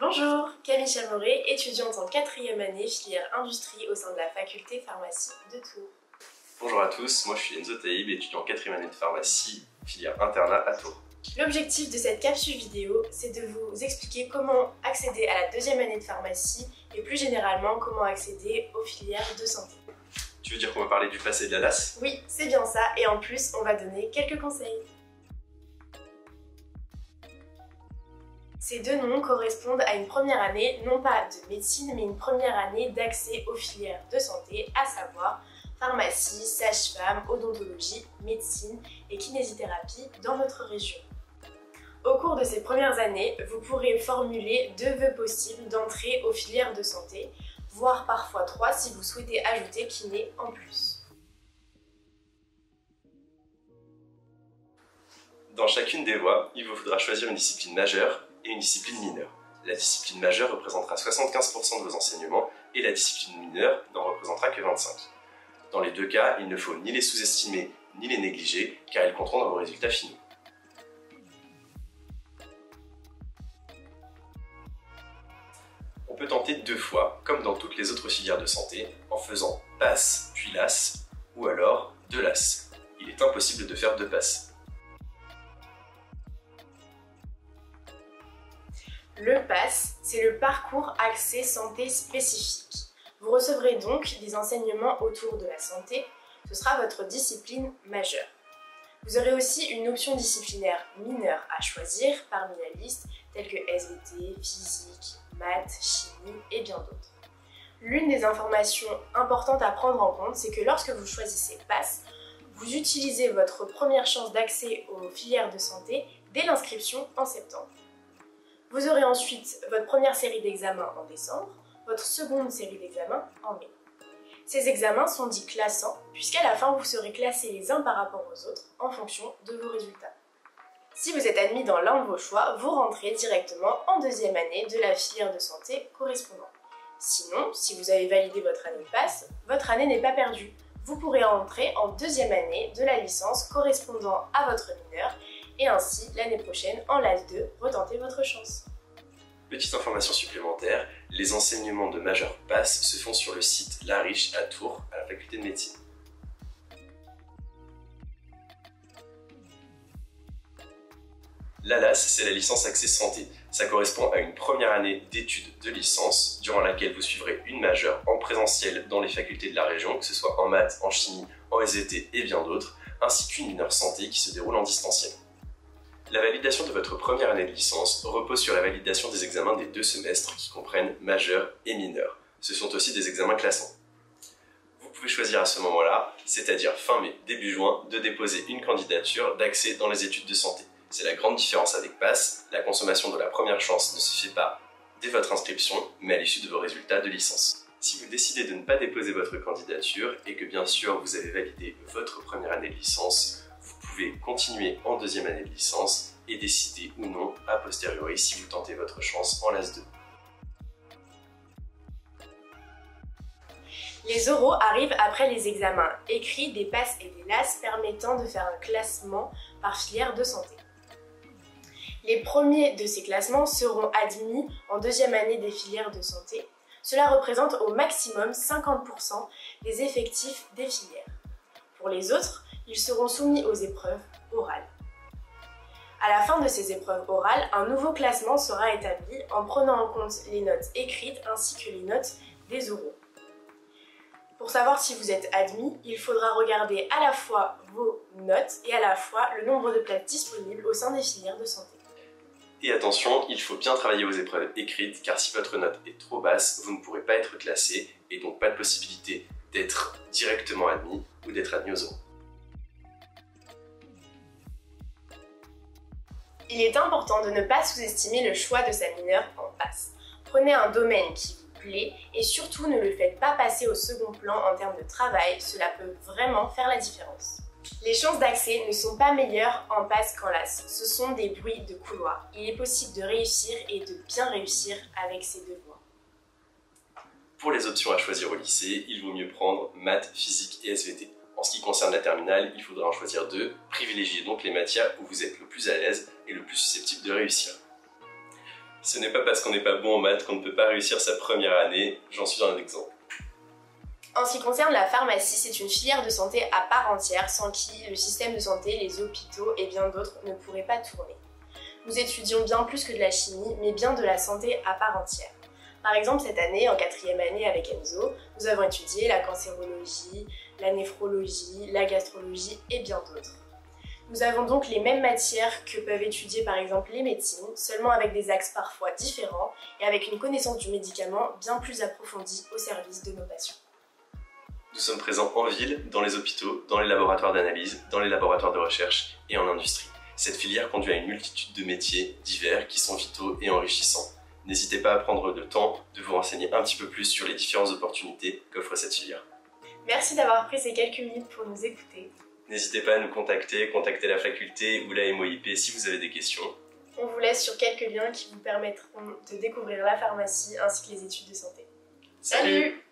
Bonjour, Camille Chamoré, étudiante en 4e année filière industrie au sein de la faculté pharmacie de Tours. Bonjour à tous, moi je suis Enzo Taïb, étudiant en 4e année de pharmacie, filière internat à Tours. L'objectif de cette capsule vidéo, c'est de vous expliquer comment accéder à la 2e année de pharmacie et plus généralement comment accéder aux filières de santé. Tu veux dire qu'on va parler du passé de la LAS? Oui, c'est bien ça, et en plus on va donner quelques conseils. Ces deux noms correspondent à une première année, non pas de médecine, mais une première année d'accès aux filières de santé, à savoir pharmacie, sage-femme, odontologie, médecine et kinésithérapie dans notre région. Au cours de ces premières années, vous pourrez formuler 2 vœux possibles d'entrée aux filières de santé, voire parfois 3 si vous souhaitez ajouter kiné en plus. Dans chacune des voies, il vous faudra choisir une discipline majeure et une discipline mineure. La discipline majeure représentera 75% de vos enseignements et la discipline mineure n'en représentera que 25%. Dans les deux cas, il ne faut ni les sous-estimer ni les négliger car ils compteront dans vos résultats finaux. On peut tenter 2 fois, comme dans toutes les autres filières de santé, en faisant PASS puis LAS ou alors 2 LAS. Il est impossible de faire 2 PASS. Le PASS, c'est le parcours accès santé spécifique. Vous recevrez donc des enseignements autour de la santé, ce sera votre discipline majeure. Vous aurez aussi une option disciplinaire mineure à choisir parmi la liste, telle que SVT, physique, maths, chimie et bien d'autres. L'une des informations importantes à prendre en compte, c'est que lorsque vous choisissez PASS, vous utilisez votre première chance d'accès aux filières de santé dès l'inscription en septembre. Vous aurez ensuite votre première série d'examens en décembre, votre seconde série d'examens en mai. Ces examens sont dits classants, puisqu'à la fin vous serez classés les uns par rapport aux autres en fonction de vos résultats. Si vous êtes admis dans l'un de vos choix, vous rentrez directement en 2e année de la filière de santé correspondante. Sinon, si vous avez validé votre année de PASS, votre année n'est pas perdue. Vous pourrez entrer en 2e année de la licence correspondant à votre mineur et ainsi, l'année prochaine, en LAS 2, retenter votre chance. Petite information supplémentaire, les enseignements de majeur PASS se font sur le site La Riche à Tours, à la faculté de médecine. La LAS, c'est la licence accès santé. Ça correspond à une première année d'études de licence, durant laquelle vous suivrez une majeure en présentiel dans les facultés de la région, que ce soit en maths, en chimie, en SVT et bien d'autres, ainsi qu'une mineure santé qui se déroule en distanciel. La validation de votre première année de licence repose sur la validation des examens des 2 semestres qui comprennent majeur et mineur. Ce sont aussi des examens classants. Vous pouvez choisir à ce moment-là, c'est-à-dire fin mai, début juin, de déposer une candidature d'accès dans les études de santé. C'est la grande différence avec PASS, la consommation de la première chance ne se fait pas dès votre inscription, mais à l'issue de vos résultats de licence. Si vous décidez de ne pas déposer votre candidature et que bien sûr vous avez validé votre première année de licence, vous pouvez continuer en 2e année de licence et décider ou non a posteriori si vous tentez votre chance en LAS 2. Les oraux arrivent après les examens écrits des PASS et des LAS permettant de faire un classement par filière de santé. Les premiers de ces classements seront admis en 2e année des filières de santé. Cela représente au maximum 50% des effectifs des filières. Pour les autres, ils seront soumis aux épreuves orales. À la fin de ces épreuves orales, un nouveau classement sera établi en prenant en compte les notes écrites ainsi que les notes des oraux. Pour savoir si vous êtes admis, il faudra regarder à la fois vos notes et à la fois le nombre de places disponibles au sein des filières de santé. Et attention, il faut bien travailler aux épreuves écrites car si votre note est trop basse, vous ne pourrez pas être classé et donc pas de possibilité d'être directement admis ou d'être admis aux oraux. Il est important de ne pas sous-estimer le choix de sa mineure en PASS. Prenez un domaine qui vous plaît et surtout ne le faites pas passer au second plan en termes de travail, cela peut vraiment faire la différence. Les chances d'accès ne sont pas meilleures en PASS qu'en LAS, ce sont des bruits de couloir. Il est possible de réussir et de bien réussir avec ces 2 voies. Pour les options à choisir au lycée, il vaut mieux prendre maths, physique et SVT. En ce qui concerne la terminale, il faudra en choisir 2, privilégiez donc les matières où vous êtes le plus à l'aise et le plus susceptible de réussir. Ce n'est pas parce qu'on n'est pas bon en maths qu'on ne peut pas réussir sa première année, j'en suis un exemple. En ce qui concerne la pharmacie, c'est une filière de santé à part entière sans qui le système de santé, les hôpitaux et bien d'autres ne pourraient pas tourner. Nous étudions bien plus que de la chimie, mais bien de la santé à part entière. Par exemple, cette année, en 4e année avec Enzo, nous avons étudié la cancérologie, la néphrologie, la gastrologie et bien d'autres. Nous avons donc les mêmes matières que peuvent étudier par exemple les médecines, seulement avec des axes parfois différents et avec une connaissance du médicament bien plus approfondie au service de nos patients. Nous sommes présents en ville, dans les hôpitaux, dans les laboratoires d'analyse, dans les laboratoires de recherche et en industrie. Cette filière conduit à une multitude de métiers divers qui sont vitaux et enrichissants. N'hésitez pas à prendre le temps de vous renseigner un petit peu plus sur les différentes opportunités qu'offre cette filière. Merci d'avoir pris ces quelques minutes pour nous écouter. N'hésitez pas à nous contacter la faculté ou la MOIP si vous avez des questions. On vous laisse sur quelques liens qui vous permettront de découvrir la pharmacie ainsi que les études de santé. Salut!